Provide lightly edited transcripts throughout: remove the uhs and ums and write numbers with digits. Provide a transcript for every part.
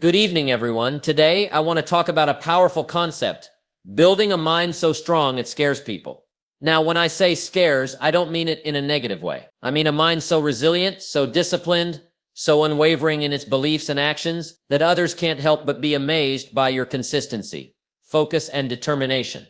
Good evening, everyone. Today, I want to talk about a powerful concept, building a mind so strong it scares people. Now, when I say scares, I don't mean it in a negative way. I mean a mind so resilient, so disciplined, so unwavering in its beliefs and actions that others can't help but be amazed by your consistency, focus, and determination.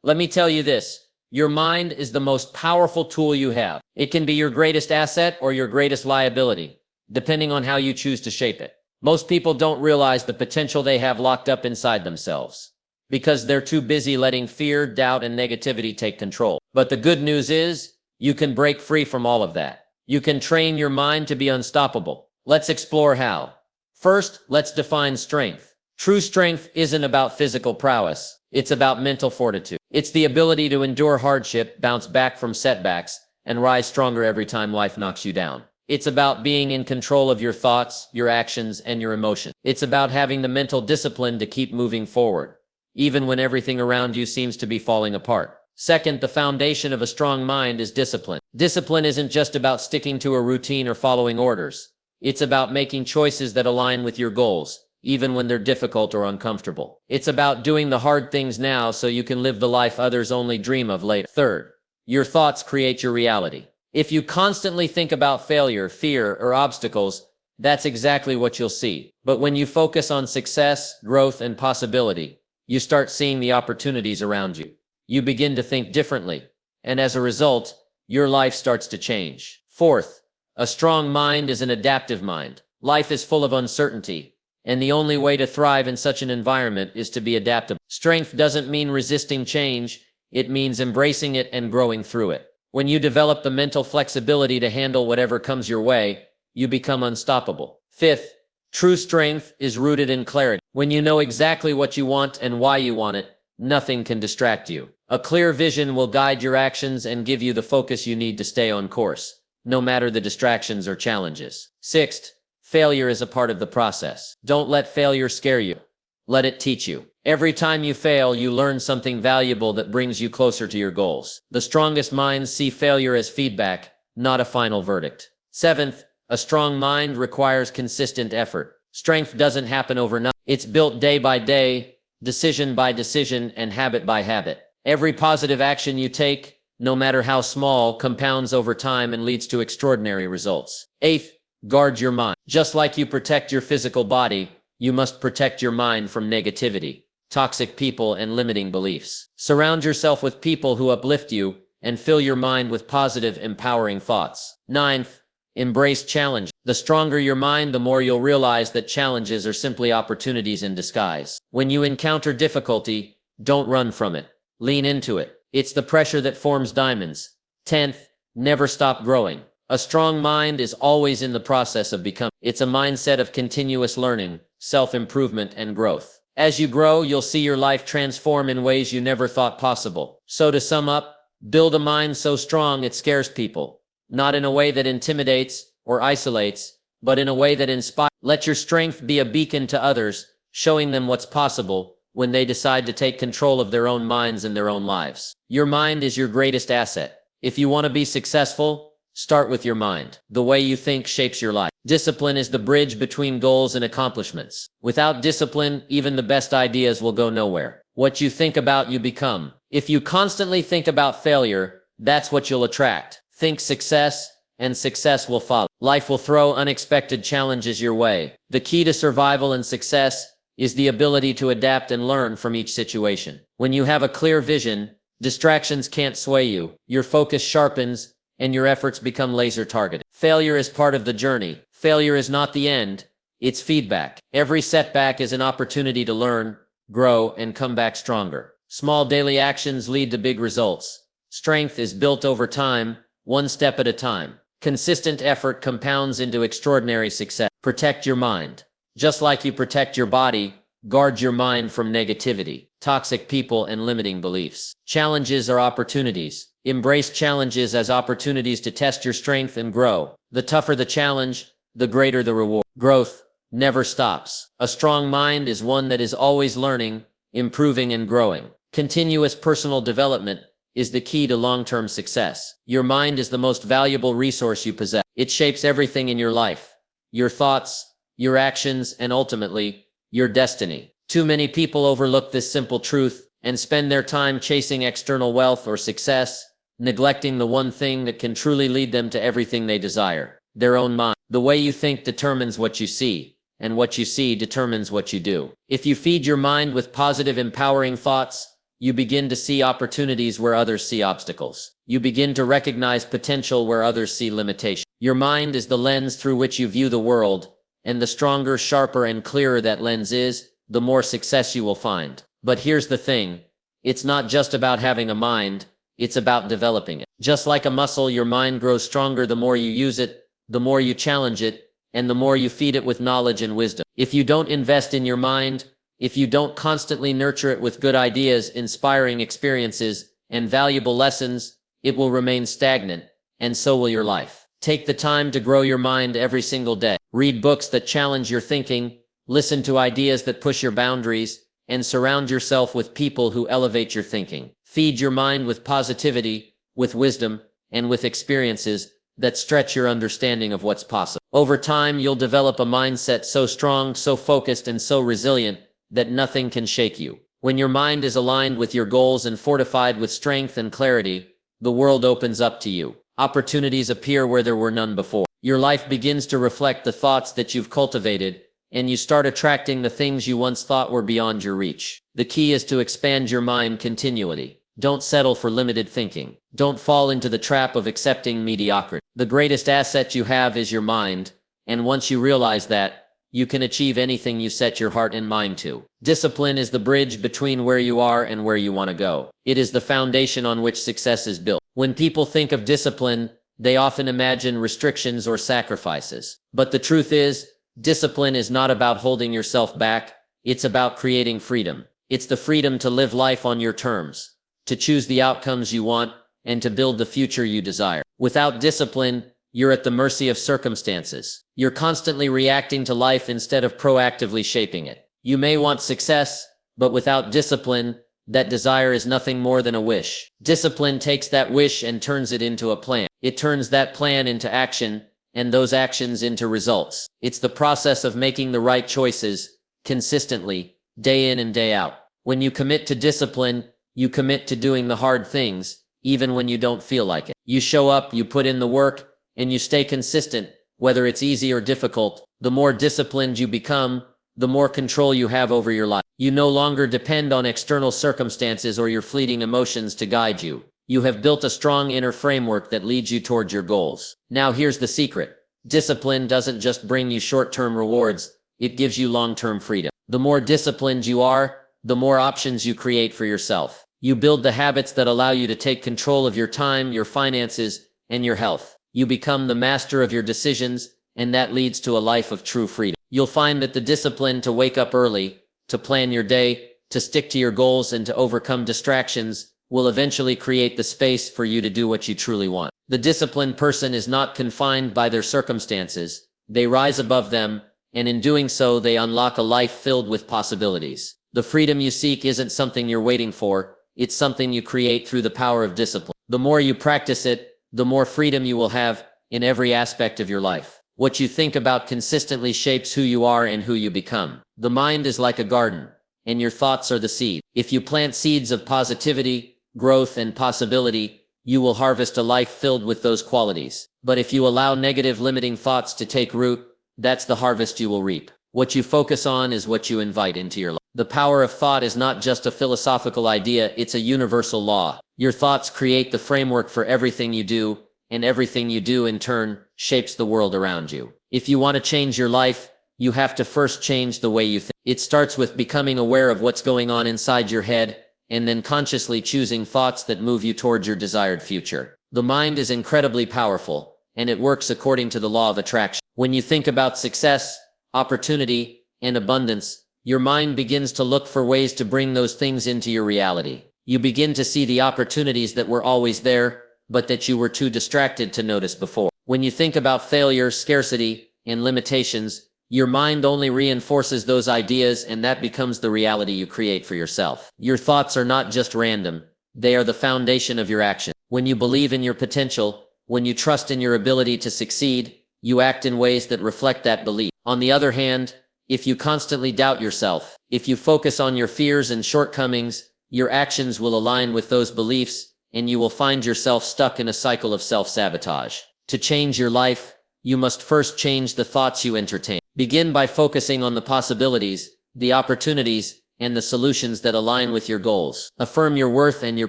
Let me tell you this, your mind is the most powerful tool you have. It can be your greatest asset or your greatest liability, depending on how you choose to shape it. Most people don't realize the potential they have locked up inside themselves because they're too busy letting fear, doubt, and negativity take control. But the good news is you can break free from all of that. You can train your mind to be unstoppable. Let's explore how. First, let's define strength. True strength isn't about physical prowess. It's about mental fortitude. It's the ability to endure hardship, bounce back from setbacks, and rise stronger every time life knocks you down. It's about being in control of your thoughts, your actions, and your emotions. It's about having the mental discipline to keep moving forward, even when everything around you seems to be falling apart. Second, the foundation of a strong mind is discipline. Discipline isn't just about sticking to a routine or following orders. It's about making choices that align with your goals, even when they're difficult or uncomfortable. It's about doing the hard things now so you can live the life others only dream of later. Third, your thoughts create your reality. If you constantly think about failure, fear, or obstacles, that's exactly what you'll see. But when you focus on success, growth, and possibility, you start seeing the opportunities around you. You begin to think differently, and as a result, your life starts to change. Fourth, a strong mind is an adaptive mind. Life is full of uncertainty, and the only way to thrive in such an environment is to be adaptable. Strength doesn't mean resisting change, it means embracing it and growing through it. When you develop the mental flexibility to handle whatever comes your way, you become unstoppable. Fifth, true strength is rooted in clarity. When you know exactly what you want and why you want it, nothing can distract you. A clear vision will guide your actions and give you the focus you need to stay on course, no matter the distractions or challenges. Sixth, failure is a part of the process. Don't let failure scare you. Let it teach you. Every time you fail, you learn something valuable that brings you closer to your goals. The strongest minds see failure as feedback, not a final verdict. Seventh, a strong mind requires consistent effort. Strength doesn't happen overnight. It's built day by day, decision by decision, and habit by habit. Every positive action you take, no matter how small, compounds over time and leads to extraordinary results. Eighth, guard your mind. Just like you protect your physical body, you must protect your mind from negativity, toxic people, and limiting beliefs. Surround yourself with people who uplift you and fill your mind with positive, empowering thoughts. Ninth, embrace challenge. The stronger your mind, the more you'll realize that challenges are simply opportunities in disguise. When you encounter difficulty, don't run from it. Lean into it. It's the pressure that forms diamonds. 10th, never stop growing. A strong mind is always in the process of becoming. It's a mindset of continuous learning, self-improvement, and growth. As you grow, you'll see your life transform in ways you never thought possible. So to sum up, build a mind so strong it scares people. Not in a way that intimidates or isolates, but in a way that inspires. Let your strength be a beacon to others, showing them what's possible when they decide to take control of their own minds and their own lives. Your mind is your greatest asset. If you want to be successful, start with your mind. The way you think shapes your life. Discipline is the bridge between goals and accomplishments. Without discipline, even the best ideas will go nowhere. What you think about, you become. If you constantly think about failure, that's what you'll attract. Think success, and success will follow. Life will throw unexpected challenges your way. The key to survival and success is the ability to adapt and learn from each situation. When you have a clear vision, distractions can't sway you. Your focus sharpens, and your efforts become laser targeted. Failure is part of the journey. Failure is not the end, it's feedback. Every setback is an opportunity to learn, grow, and come back stronger. Small daily actions lead to big results. Strength is built over time, one step at a time. Consistent effort compounds into extraordinary success. Protect your mind. Just like you protect your body, guard your mind from negativity, toxic people, and limiting beliefs. Challenges are opportunities. Embrace challenges as opportunities to test your strength and grow. The tougher the challenge, the greater the reward. Growth never stops. A strong mind is one that is always learning, improving, and growing. Continuous personal development is the key to long-term success. Your mind is the most valuable resource you possess. It shapes everything in your life. Your thoughts, your actions, and ultimately, your destiny. Too many people overlook this simple truth and spend their time chasing external wealth or success, neglecting the one thing that can truly lead them to everything they desire: their own mind. The way you think determines what you see, and what you see determines what you do. If you feed your mind with positive, empowering thoughts, you begin to see opportunities where others see obstacles. You begin to recognize potential where others see limitation. Your mind is the lens through which you view the world, and the stronger, sharper, and clearer that lens is, the more success you will find. But here's the thing: it's not just about having a mind, it's about developing it. Just like a muscle, your mind grows stronger the more you use it, the more you challenge it, and the more you feed it with knowledge and wisdom. If you don't invest in your mind, if you don't constantly nurture it with good ideas, inspiring experiences, and valuable lessons, it will remain stagnant, and so will your life. Take the time to grow your mind every single day. Read books that challenge your thinking, listen to ideas that push your boundaries, and surround yourself with people who elevate your thinking. Feed your mind with positivity, with wisdom, and with experiences that stretch your understanding of what's possible. Over time, you'll develop a mindset so strong, so focused, and so resilient that nothing can shake you. When your mind is aligned with your goals and fortified with strength and clarity, the world opens up to you. Opportunities appear where there were none before. Your life begins to reflect the thoughts that you've cultivated, and you start attracting the things you once thought were beyond your reach. The key is to expand your mind continually. Don't settle for limited thinking. Don't fall into the trap of accepting mediocrity. The greatest asset you have is your mind, and once you realize that, you can achieve anything you set your heart and mind to. Discipline is the bridge between where you are and where you want to go. It is the foundation on which success is built. When people think of discipline, they often imagine restrictions or sacrifices. But the truth is, discipline is not about holding yourself back, it's about creating freedom. It's the freedom to live life on your terms, to choose the outcomes you want, and to build the future you desire. Without discipline, you're at the mercy of circumstances. You're constantly reacting to life instead of proactively shaping it. You may want success, but without discipline, that desire is nothing more than a wish. Discipline takes that wish and turns it into a plan. It turns that plan into action, and those actions into results. It's the process of making the right choices, consistently, day in and day out. When you commit to discipline, you commit to doing the hard things, even when you don't feel like it. You show up, you put in the work, and you stay consistent, whether it's easy or difficult. The more disciplined you become, the more control you have over your life. You no longer depend on external circumstances or your fleeting emotions to guide you. You have built a strong inner framework that leads you towards your goals. Now here's the secret. Discipline doesn't just bring you short-term rewards, it gives you long-term freedom. The more disciplined you are, the more options you create for yourself. You build the habits that allow you to take control of your time, your finances, and your health. You become the master of your decisions, and that leads to a life of true freedom. You'll find that the discipline to wake up early, to plan your day, to stick to your goals, and to overcome distractions will eventually create the space for you to do what you truly want. The disciplined person is not confined by their circumstances. They rise above them, and in doing so, they unlock a life filled with possibilities. The freedom you seek isn't something you're waiting for, it's something you create through the power of discipline. The more you practice it, the more freedom you will have in every aspect of your life. What you think about consistently shapes who you are and who you become. The mind is like a garden, and your thoughts are the seed. If you plant seeds of positivity, growth, and possibility, you will harvest a life filled with those qualities. But if you allow negative, limiting thoughts to take root, that's the harvest you will reap. What you focus on is what you invite into your life. The power of thought is not just a philosophical idea, it's a universal law. Your thoughts create the framework for everything you do, and everything you do in turn shapes the world around you. If you want to change your life, you have to first change the way you think. It starts with becoming aware of what's going on inside your head, and then consciously choosing thoughts that move you towards your desired future. The mind is incredibly powerful, and it works according to the law of attraction. When you think about success, opportunity, and abundance, your mind begins to look for ways to bring those things into your reality. You begin to see the opportunities that were always there, but that you were too distracted to notice before. When you think about failure, scarcity, and limitations, your mind only reinforces those ideas, and that becomes the reality you create for yourself. Your thoughts are not just random, they are the foundation of your action. When you believe in your potential, when you trust in your ability to succeed, you act in ways that reflect that belief. On the other hand, if you constantly doubt yourself, if you focus on your fears and shortcomings, your actions will align with those beliefs, and you will find yourself stuck in a cycle of self-sabotage. To change your life, you must first change the thoughts you entertain. Begin by focusing on the possibilities, the opportunities, and the solutions that align with your goals. Affirm your worth and your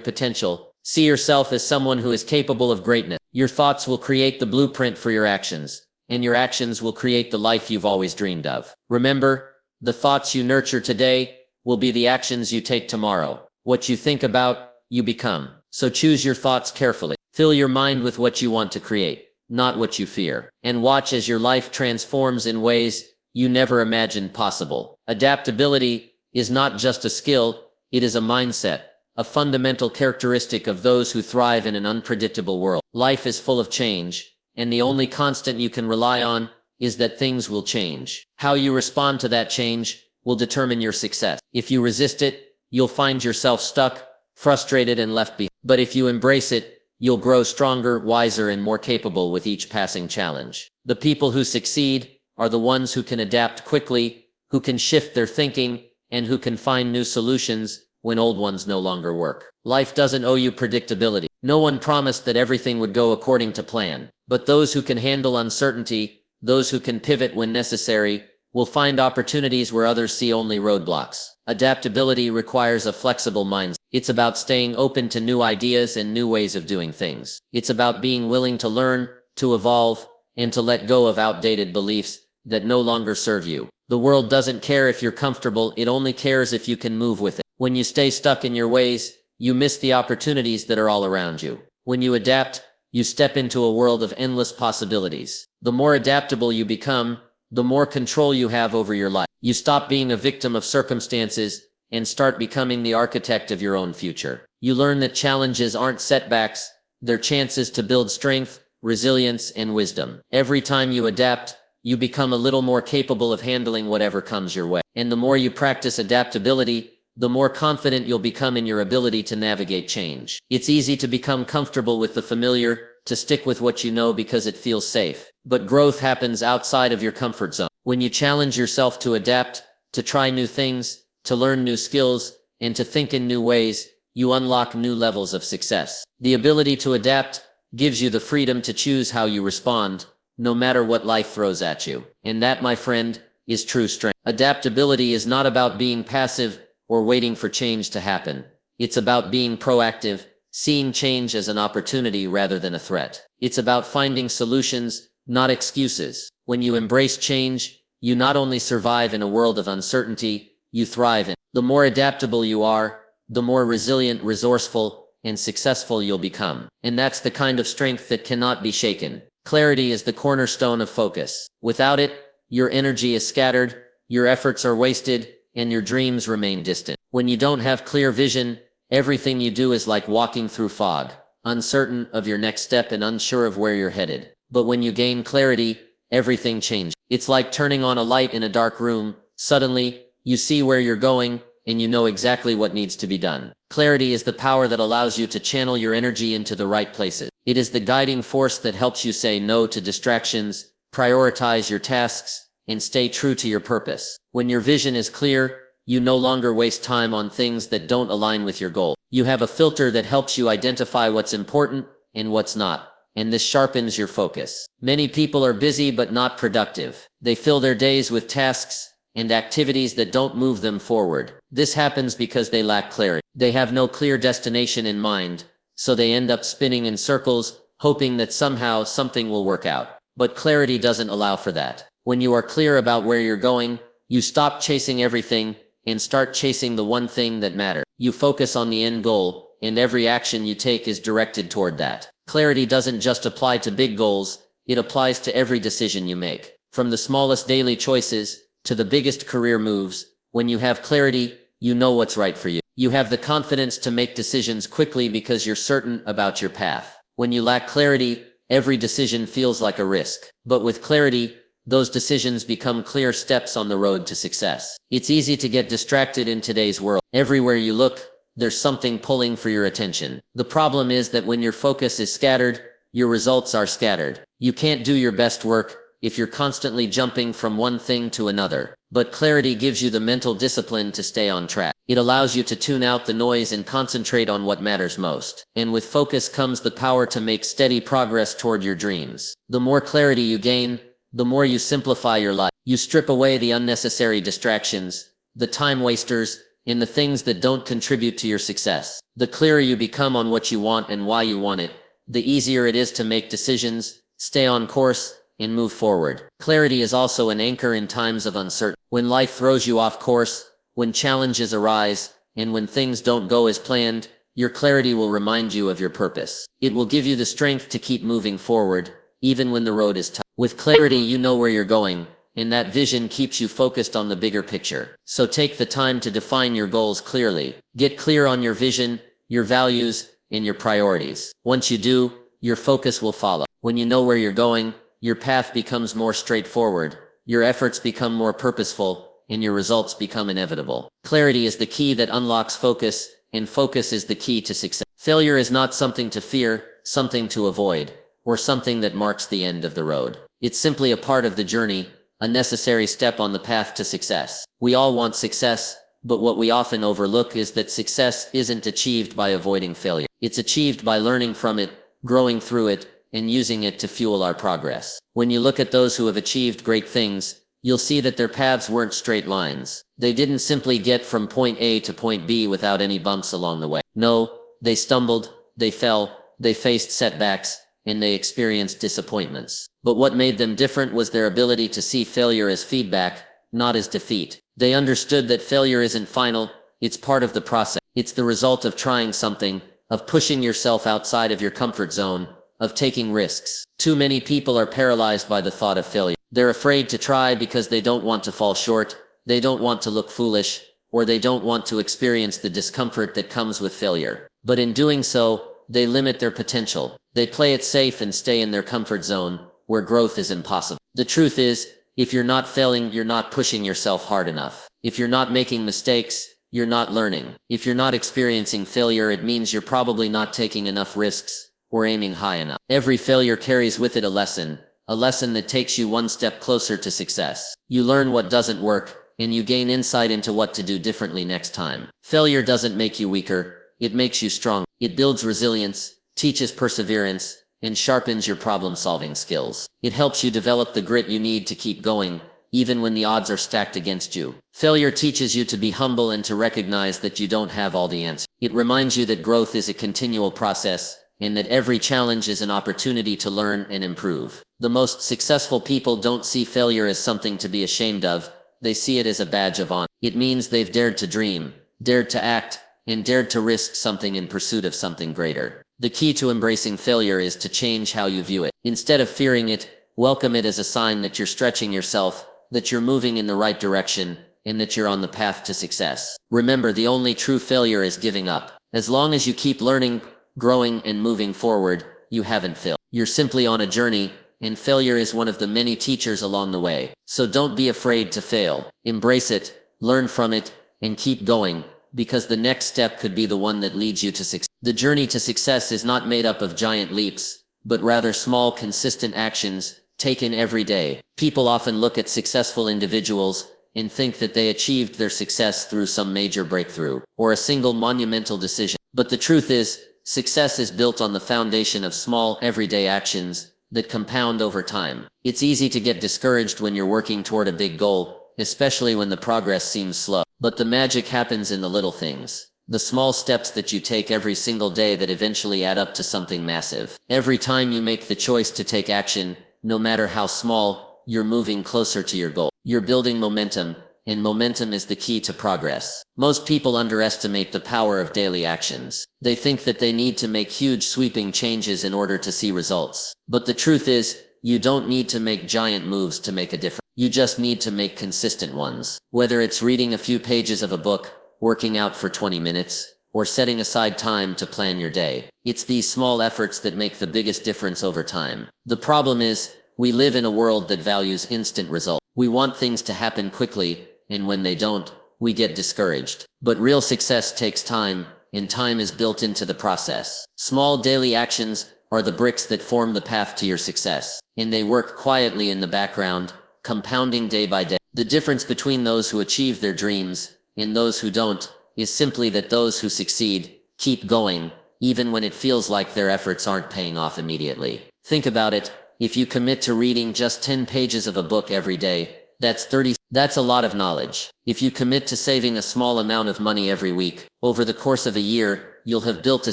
potential. See yourself as someone who is capable of greatness. Your thoughts will create the blueprint for your actions, and your actions will create the life you've always dreamed of. Remember, the thoughts you nurture today will be the actions you take tomorrow. What you think about, you become. So choose your thoughts carefully. Fill your mind with what you want to create, not what you fear. And watch as your life transforms in ways you never imagined possible. Adaptability is not just a skill, it is a mindset, a fundamental characteristic of those who thrive in an unpredictable world. Life is full of change, and the only constant you can rely on is that things will change. How you respond to that change will determine your success. If you resist it, you'll find yourself stuck, frustrated, and left behind. But if you embrace it, you'll grow stronger, wiser, and more capable with each passing challenge. The people who succeed are the ones who can adapt quickly, who can shift their thinking, and who can find new solutions when old ones no longer work. Life doesn't owe you predictability. No one promised that everything would go according to plan. But those who can handle uncertainty, those who can pivot when necessary, will find opportunities where others see only roadblocks. Adaptability requires a flexible mindset. It's about staying open to new ideas and new ways of doing things. It's about being willing to learn, to evolve, and to let go of outdated beliefs that no longer serve you. The world doesn't care if you're comfortable, it only cares if you can move with it. When you stay stuck in your ways, you miss the opportunities that are all around you. When you adapt, you step into a world of endless possibilities. The more adaptable you become, the more control you have over your life. You stop being a victim of circumstances and start becoming the architect of your own future. You learn that challenges aren't setbacks, they're chances to build strength, resilience, and wisdom. Every time you adapt, you become a little more capable of handling whatever comes your way. And the more you practice adaptability, the more confident you'll become in your ability to navigate change. It's easy to become comfortable with the familiar, to stick with what you know because it feels safe. But growth happens outside of your comfort zone. When you challenge yourself to adapt, to try new things, to learn new skills, and to think in new ways, you unlock new levels of success. The ability to adapt gives you the freedom to choose how you respond, no matter what life throws at you. And that, my friend, is true strength. Adaptability is not about being passive or waiting for change to happen. It's about being proactive, seeing change as an opportunity rather than a threat. It's about finding solutions, not excuses. When you embrace change, you not only survive in a world of uncertainty, you thrive in it. The more adaptable you are, the more resilient, resourceful, and successful you'll become. And that's the kind of strength that cannot be shaken. Clarity is the cornerstone of focus. Without it, your energy is scattered, your efforts are wasted, and your dreams remain distant. When you don't have clear vision, everything you do is like walking through fog, uncertain of your next step and unsure of where you're headed. But when you gain clarity, everything changes. It's like turning on a light in a dark room. Suddenly, you see where you're going, and you know exactly what needs to be done. Clarity is the power that allows you to channel your energy into the right places. It is the guiding force that helps you say no to distractions, prioritize your tasks, and stay true to your purpose. When your vision is clear, you no longer waste time on things that don't align with your goal. You have a filter that helps you identify what's important and what's not, and this sharpens your focus. Many people are busy but not productive. They fill their days with tasks and activities that don't move them forward. This happens because they lack clarity. They have no clear destination in mind, so they end up spinning in circles, hoping that somehow something will work out. But clarity doesn't allow for that. When you are clear about where you're going, you stop chasing everything and start chasing the one thing that matters. You focus on the end goal, and every action you take is directed toward that. Clarity doesn't just apply to big goals, it applies to every decision you make. From the smallest daily choices to the biggest career moves, when you have clarity, you know what's right for you. You have the confidence to make decisions quickly because you're certain about your path. When you lack clarity, every decision feels like a risk. But with clarity, those decisions become clear steps on the road to success. It's easy to get distracted in today's world. Everywhere you look, there's something pulling for your attention. The problem is that when your focus is scattered, your results are scattered. You can't do your best work, if you're constantly jumping from one thing to another. But clarity gives you the mental discipline to stay on track. It allows you to tune out the noise and concentrate on what matters most. And with focus comes the power to make steady progress toward your dreams. The more clarity you gain, the more you simplify your life. You strip away the unnecessary distractions, the time wasters, and the things that don't contribute to your success. The clearer you become on what you want and why you want it, the easier it is to make decisions, stay on course, and move forward. Clarity is also an anchor in times of uncertainty. When life throws you off course, when challenges arise, and when things don't go as planned, your clarity will remind you of your purpose. It will give you the strength to keep moving forward, even when the road is tough. With clarity, you know where you're going, and that vision keeps you focused on the bigger picture. So take the time to define your goals clearly. Get clear on your vision, your values, and your priorities. Once you do, your focus will follow. When you know where you're going, your path becomes more straightforward, your efforts become more purposeful, and your results become inevitable. Clarity is the key that unlocks focus, and focus is the key to success. Failure is not something to fear, something to avoid, or something that marks the end of the road. It's simply a part of the journey, a necessary step on the path to success. We all want success, but what we often overlook is that success isn't achieved by avoiding failure. It's achieved by learning from it, growing through it, and using it to fuel our progress. When you look at those who have achieved great things, you'll see that their paths weren't straight lines. They didn't simply get from point A to point B without any bumps along the way. No, they stumbled, they fell, they faced setbacks, and they experienced disappointments. But what made them different was their ability to see failure as feedback, not as defeat. They understood that failure isn't final, it's part of the process. It's the result of trying something, of pushing yourself outside of your comfort zone, of taking risks. Too many people are paralyzed by the thought of failure. They're afraid to try because they don't want to fall short, they don't want to look foolish, or they don't want to experience the discomfort that comes with failure. But in doing so, they limit their potential. They play it safe and stay in their comfort zone, where growth is impossible. The truth is, if you're not failing, you're not pushing yourself hard enough. If you're not making mistakes, you're not learning. If you're not experiencing failure, it means you're probably not taking enough risks, or aiming high enough. Every failure carries with it a lesson that takes you one step closer to success. You learn what doesn't work, and you gain insight into what to do differently next time. Failure doesn't make you weaker, it makes you strong. It builds resilience, teaches perseverance, and sharpens your problem-solving skills. It helps you develop the grit you need to keep going, even when the odds are stacked against you. Failure teaches you to be humble and to recognize that you don't have all the answers. It reminds you that growth is a continual process, and that every challenge is an opportunity to learn and improve. The most successful people don't see failure as something to be ashamed of, they see it as a badge of honor. It means they've dared to dream, dared to act, and dared to risk something in pursuit of something greater. The key to embracing failure is to change how you view it. Instead of fearing it, welcome it as a sign that you're stretching yourself, that you're moving in the right direction, and that you're on the path to success. Remember, the only true failure is giving up. As long as you keep learning, growing, and moving forward, you haven't failed. You're simply on a journey, and failure is one of the many teachers along the way. So don't be afraid to fail. Embrace it, learn from it, and keep going, because the next step could be the one that leads you to success. The journey to success is not made up of giant leaps, but rather small, consistent actions taken every day. People often look at successful individuals and think that they achieved their success through some major breakthrough or a single monumental decision. But the truth is, success is built on the foundation of small, everyday actions that compound over time. It's easy to get discouraged when you're working toward a big goal, especially when the progress seems slow. But the magic happens in the little things. The small steps that you take every single day that eventually add up to something massive. Every time you make the choice to take action, no matter how small, you're moving closer to your goal. You're building momentum, and momentum is the key to progress. Most people underestimate the power of daily actions. They think that they need to make huge sweeping changes in order to see results. But the truth is, you don't need to make giant moves to make a difference. You just need to make consistent ones. Whether it's reading a few pages of a book, working out for 20 minutes, or setting aside time to plan your day. It's these small efforts that make the biggest difference over time. The problem is, we live in a world that values instant results. We want things to happen quickly, and when they don't, we get discouraged. But real success takes time, and time is built into the process. Small daily actions are the bricks that form the path to your success, and they work quietly in the background, compounding day by day. The difference between those who achieve their dreams and those who don't is simply that those who succeed keep going, even when it feels like their efforts aren't paying off immediately. Think about it. If you commit to reading just 10 pages of a book every day, that's a lot of knowledge. If you commit to saving a small amount of money every week, over the course of a year, you'll have built a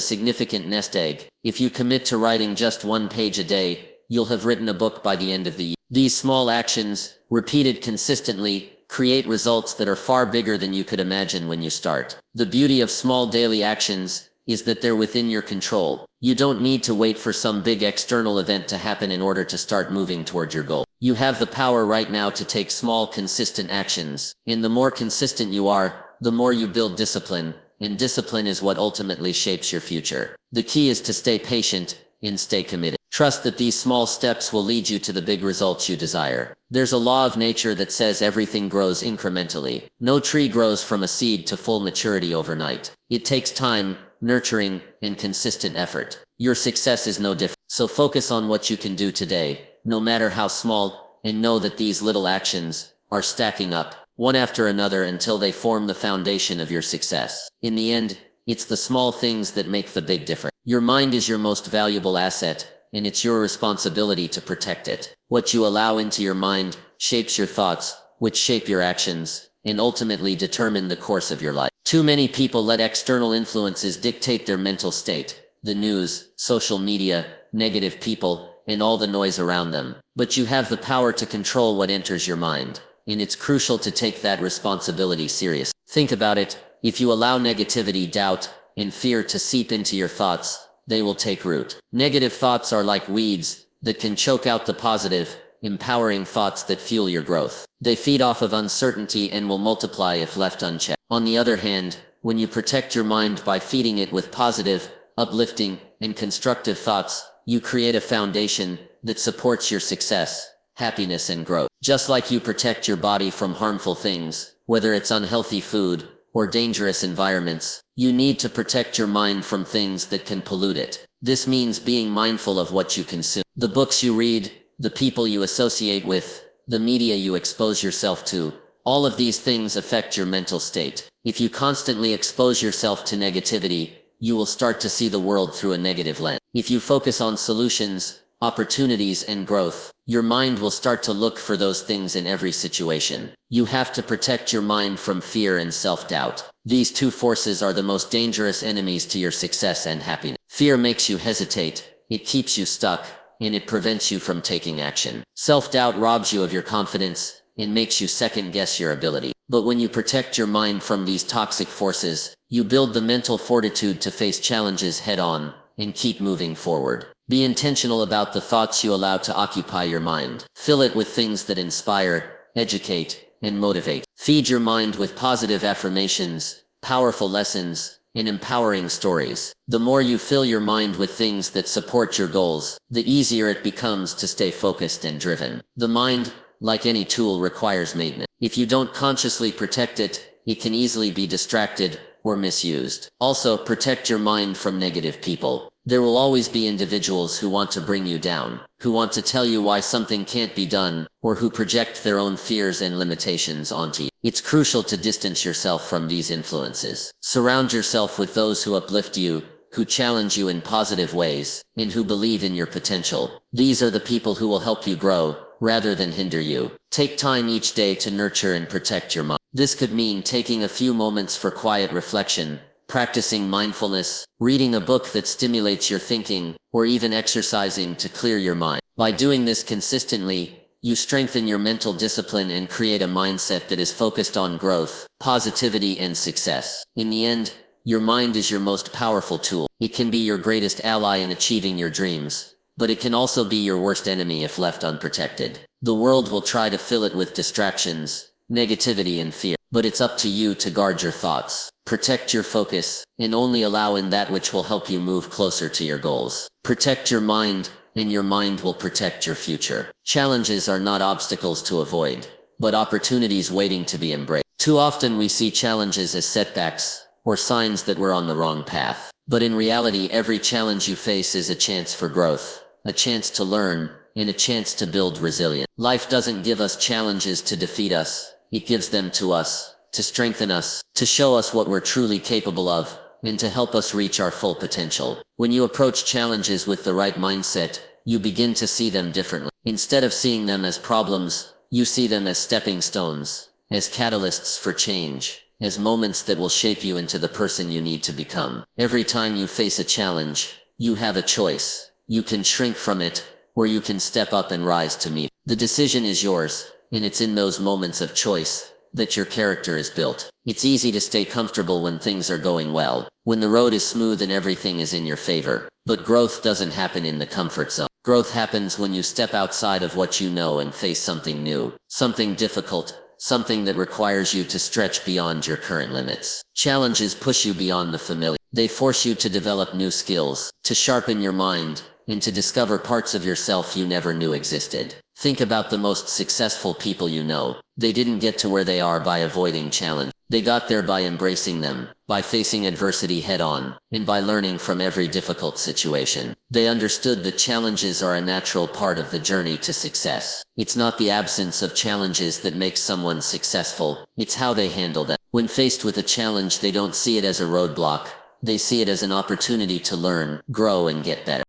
significant nest egg. If you commit to writing just 1 page a day, you'll have written a book by the end of the year. These small actions, repeated consistently, create results that are far bigger than you could imagine when you start. The beauty of small daily actions is that they're within your control. You don't need to wait for some big external event to happen in order to start moving toward your goal. You have the power right now to take small, consistent actions. And the more consistent you are, the more you build discipline, and discipline is what ultimately shapes your future. The key is to stay patient and stay committed. Trust that these small steps will lead you to the big results you desire. There's a law of nature that says everything grows incrementally. No tree grows from a seed to full maturity overnight. It takes time, nurturing, and consistent effort. Your success is no different. So focus on what you can do today, no matter how small, and know that these little actions are stacking up, one after another, until they form the foundation of your success. In the end, it's the small things that make the big difference. Your mind is your most valuable asset, and it's your responsibility to protect it. What you allow into your mind shapes your thoughts, which shape your actions, and ultimately determine the course of your life. Too many people let external influences dictate their mental state. The news, social media, negative people, and all the noise around them. But you have the power to control what enters your mind, and it's crucial to take that responsibility seriously. Think about it. If you allow negativity, doubt, and fear to seep into your thoughts, they will take root. Negative thoughts are like weeds that can choke out the positive, empowering thoughts that fuel your growth. They feed off of uncertainty and will multiply if left unchecked. On the other hand, when you protect your mind by feeding it with positive, uplifting, and constructive thoughts, you create a foundation that supports your success, happiness, and growth. Just like you protect your body from harmful things, whether it's unhealthy food or dangerous environments, you need to protect your mind from things that can pollute it. This means being mindful of what you consume. The books you read, the people you associate with, the media you expose yourself to, all of these things affect your mental state. If you constantly expose yourself to negativity, you will start to see the world through a negative lens. If you focus on solutions, opportunities, and growth, your mind will start to look for those things in every situation. You have to protect your mind from fear and self-doubt. These two forces are the most dangerous enemies to your success and happiness. Fear makes you hesitate, it keeps you stuck, and it prevents you from taking action. Self-doubt robs you of your confidence and makes you second-guess your ability. But when you protect your mind from these toxic forces, you build the mental fortitude to face challenges head-on and keep moving forward. Be intentional about the thoughts you allow to occupy your mind. Fill it with things that inspire, educate, and motivate. Feed your mind with positive affirmations, powerful lessons, and empowering stories. The more you fill your mind with things that support your goals, the easier it becomes to stay focused and driven. The mind, like any tool, requires maintenance. If you don't consciously protect it, it can easily be distracted or misused. Also, protect your mind from negative people. There will always be individuals who want to bring you down, who want to tell you why something can't be done, or who project their own fears and limitations onto you. It's crucial to distance yourself from these influences. Surround yourself with those who uplift you, who challenge you in positive ways, and who believe in your potential. These are the people who will help you grow, rather than hinder you. Take time each day to nurture and protect your mind. This could mean taking a few moments for quiet reflection, practicing mindfulness, reading a book that stimulates your thinking, or even exercising to clear your mind. By doing this consistently, you strengthen your mental discipline and create a mindset that is focused on growth, positivity, and success. In the end, your mind is your most powerful tool. It can be your greatest ally in achieving your dreams, but it can also be your worst enemy if left unprotected. The world will try to fill it with distractions, negativity, and fear, but it's up to you to guard your thoughts. Protect your focus, and only allow in that which will help you move closer to your goals. Protect your mind, and your mind will protect your future. Challenges are not obstacles to avoid, but opportunities waiting to be embraced. Too often we see challenges as setbacks, or signs that we're on the wrong path. But in reality, every challenge you face is a chance for growth, a chance to learn, and a chance to build resilience. Life doesn't give us challenges to defeat us. It gives them to us, to strengthen us, to show us what we're truly capable of, and to help us reach our full potential. When you approach challenges with the right mindset, you begin to see them differently. Instead of seeing them as problems, you see them as stepping stones, as catalysts for change, as moments that will shape you into the person you need to become. Every time you face a challenge, you have a choice. You can shrink from it, or you can step up and rise to meet. The decision is yours, and it's in those moments of choice that your character is built. It's easy to stay comfortable when things are going well, when the road is smooth and everything is in your favor. But growth doesn't happen in the comfort zone. Growth happens when you step outside of what you know and face something new, something difficult, something that requires you to stretch beyond your current limits. Challenges push you beyond the familiar. They force you to develop new skills, to sharpen your mind, and to discover parts of yourself you never knew existed. Think about the most successful people you know. They didn't get to where they are by avoiding challenge. They got there by embracing them, by facing adversity head-on, and by learning from every difficult situation. They understood that challenges are a natural part of the journey to success. It's not the absence of challenges that makes someone successful, it's how they handle them. When faced with a challenge, they don't see it as a roadblock. They see it as an opportunity to learn, grow, and get better.